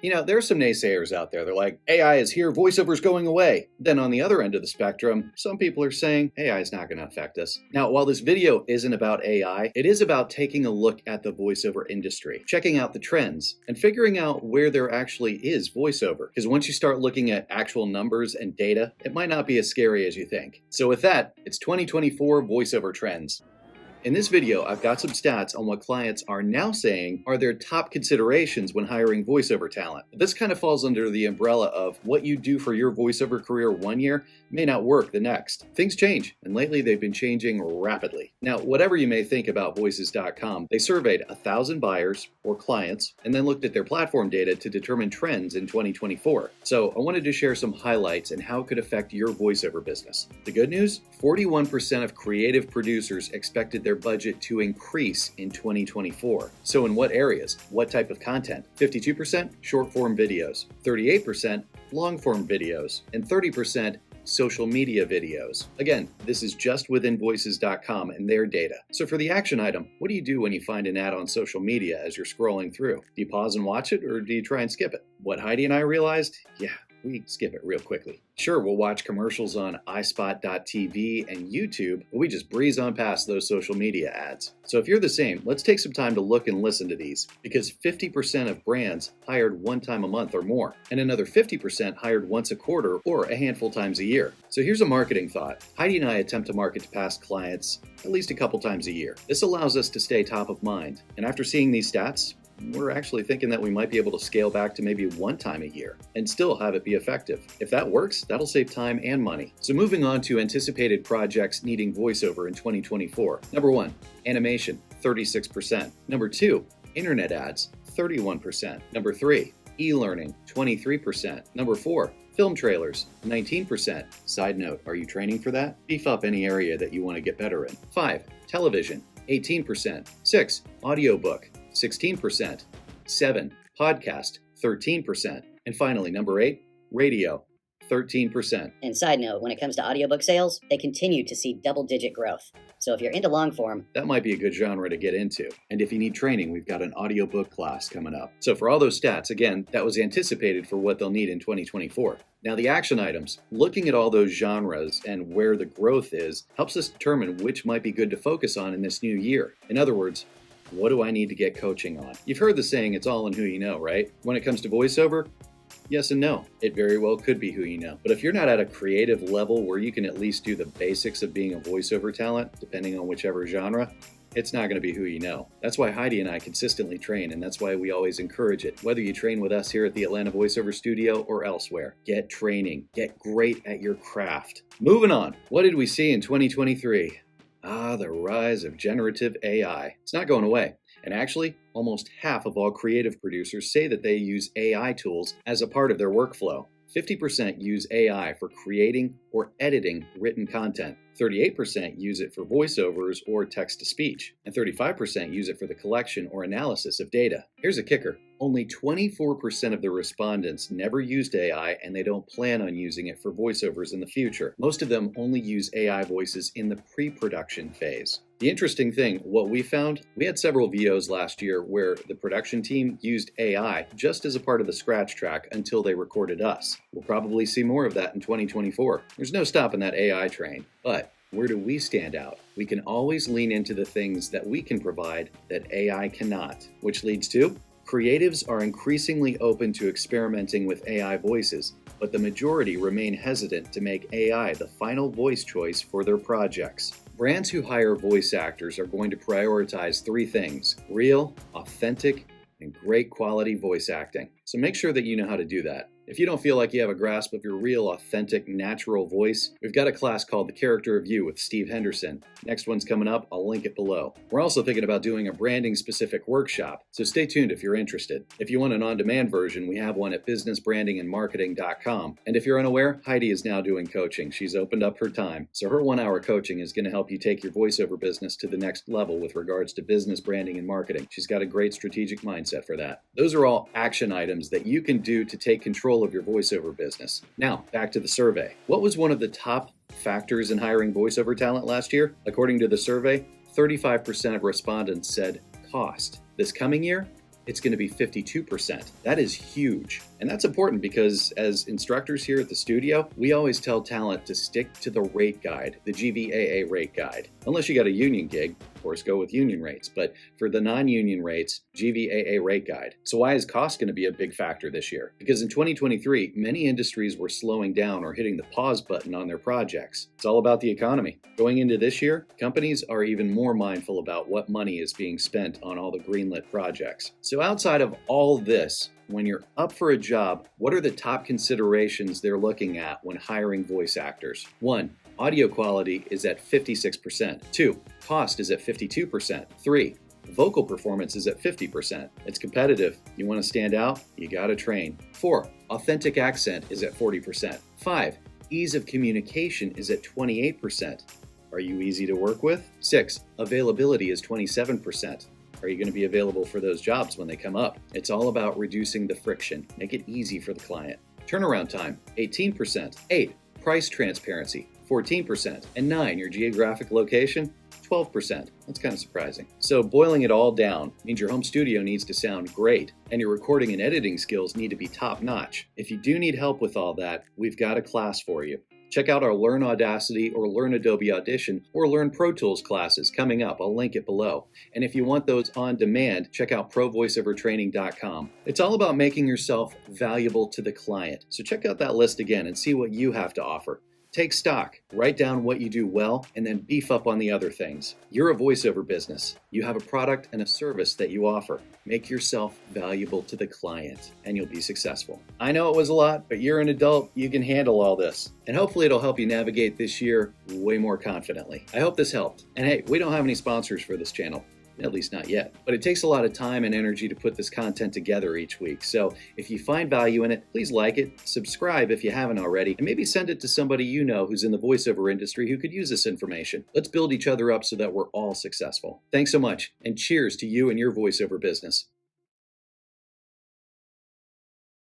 You know, there are some naysayers out there. They're like, AI is here, voiceover's going away. Then on the other end of the spectrum, some people are saying AI is not going to affect us. Now, while this video isn't about AI, it is about taking a look at the voiceover industry, checking out the trends, and figuring out where there actually is voiceover. Because once you start looking at actual numbers and data, it might not be as scary as you think. So with that, it's 2024 voiceover trends. In this video, I've got some stats on what clients are now saying are their top considerations when hiring voiceover talent. This kind of falls under the umbrella of what you do for your voiceover career one year may not work the next. Things change, and lately they've been changing rapidly. Now, whatever you may think about Voices.com, they surveyed 1,000 buyers or clients and then looked at their platform data to determine trends in 2024. So I wanted to share some highlights and how it could affect your voiceover business. The good news? 41% of creative producers expected their budget to increase in 2024. So in what areas? What type of content? 52% short form videos, 38% long form videos, and 30% social media videos. Again, this is just within Voices.com and their data. So for the action item, what do you do when you find an ad on social media as you're scrolling through? Do you pause and watch it, or do you try and skip it? What Heidi and I realized? Yeah, we skip it real quickly. Sure, we'll watch commercials on iSpot.tv and YouTube, but we just breeze on past those social media ads. So if you're the same, let's take some time to look and listen to these, because 50% of brands hired one time a month or more, and another 50% hired once a quarter or a handful times a year. So here's a marketing thought. Heidi and I attempt to market to past clients at least a couple times a year. This allows us to stay top of mind, and after seeing these stats, we're actually thinking that we might be able to scale back to maybe one time a year and still have it be effective. If that works, that'll save time and money. So moving on to anticipated projects needing voiceover in 2024. Number 1, animation, 36%. Number 2, internet ads, 31%. Number 3, e-learning, 23%. Number 4, film trailers, 19%. Side note, are you training for that? Beef up any area that you want to get better in. 5, television, 18%. 6, audiobook, 16%. 7, podcast, 13%. And finally, number 8, radio, 13%. And side note, when it comes to audiobook sales, they continue to see double-digit growth. So if you're into long form, that might be a good genre to get into. And if you need training, we've got an audiobook class coming up. So for all those stats, again, that was anticipated for what they'll need in 2024. Now the action items, looking at all those genres and where the growth is, helps us determine which might be good to focus on in this new year. In other words, what do I need to get coaching on? You've heard the saying, it's all in who you know, right? When it comes to voiceover, yes and no. It very well could be who you know. But if you're not at a creative level where you can at least do the basics of being a voiceover talent, depending on whichever genre, it's not going to be who you know. That's why Heidi and I consistently train, and that's why we always encourage it. Whether you train with us here at the Atlanta Voiceover Studio or elsewhere, get training. Get great at your craft. Moving on. What did we see in 2023? The rise of generative AI. It's not going away. And actually, almost half of all creative producers say that they use AI tools as a part of their workflow. 50% use AI for creating or editing written content. 38% use it for voiceovers or text-to-speech, and 35% use it for the collection or analysis of data. Here's a kicker. Only 24% of the respondents never used AI, and they don't plan on using it for voiceovers in the future. Most of them only use AI voices in the pre-production phase. The interesting thing, what we found, we had several VOs last year where the production team used AI just as a part of the scratch track until they recorded us. We'll probably see more of that in 2024. There's no stopping that AI train. But where do we stand out? We can always lean into the things that we can provide that AI cannot, which leads to creatives are increasingly open to experimenting with AI voices, but the majority remain hesitant to make AI the final voice choice for their projects. Brands who hire voice actors are going to prioritize 3 things: real, authentic, and great quality voice acting. So make sure that you know how to do that. If you don't feel like you have a grasp of your real, authentic, natural voice, we've got a class called The Character of You with Steve Henderson. Next one's coming up. I'll link it below. We're also thinking about doing a branding-specific workshop, so stay tuned if you're interested. If you want an on-demand version, we have one at businessbrandingandmarketing.com. And if you're unaware, Heidi is now doing coaching. She's opened up her time, so her 1-hour coaching is going to help you take your voiceover business to the next level with regards to business branding and marketing. She's got a great strategic mindset for that. Those are all action items that you can do to take control of your voiceover business. Now, back to the survey. What was one of the top factors in hiring voiceover talent last year? According to the survey, 35% of respondents said cost. This coming year, it's going to be 52%. That is huge. And that's important because as instructors here at the studio, we always tell talent to stick to the rate guide, the GVAA rate guide. Unless you got a union gig, of course, go with union rates. But for the non-union rates, GVAA rate guide. So why is cost going to be a big factor this year? Because in 2023, many industries were slowing down or hitting the pause button on their projects. It's all about the economy. Going into this year, companies are even more mindful about what money is being spent on all the greenlit projects. So outside of all this, when you're up for a job, what are the top considerations they're looking at when hiring voice actors? 1. Audio quality is at 56%. 2. Cost is at 52%. 3. Vocal performance is at 50%. It's competitive. You want to stand out? You got to train. 4. Authentic accent is at 40%. 5. Ease of communication is at 28%. Are you easy to work with? 6. Availability is 27%. Are you going to be available for those jobs when they come up? It's all about reducing the friction. Make it easy for the client. Turnaround time, 18%. 8. Price transparency, 14%. And 9. Your geographic location, 12%. That's kind of surprising. So boiling it all down means your home studio needs to sound great and your recording and editing skills need to be top notch. If you do need help with all that, we've got a class for you. Check out our Learn Audacity or Learn Adobe Audition or Learn Pro Tools classes coming up. I'll link it below. And if you want those on demand, check out provoiceovertraining.com. It's all about making yourself valuable to the client. So check out that list again and see what you have to offer. Take stock, write down what you do well, and then beef up on the other things. You're a voiceover business. You have a product and a service that you offer. Make yourself valuable to the client, and you'll be successful. I know it was a lot, but you're an adult. You can handle all this. And hopefully it'll help you navigate this year way more confidently. I hope this helped. And hey, we don't have any sponsors for this channel. At least not yet. But it takes a lot of time and energy to put this content together each week. So if you find value in it, please like it, subscribe if you haven't already, and maybe send it to somebody you know who's in the voiceover industry who could use this information. Let's build each other up so that we're all successful. Thanks so much, and cheers to you and your voiceover business.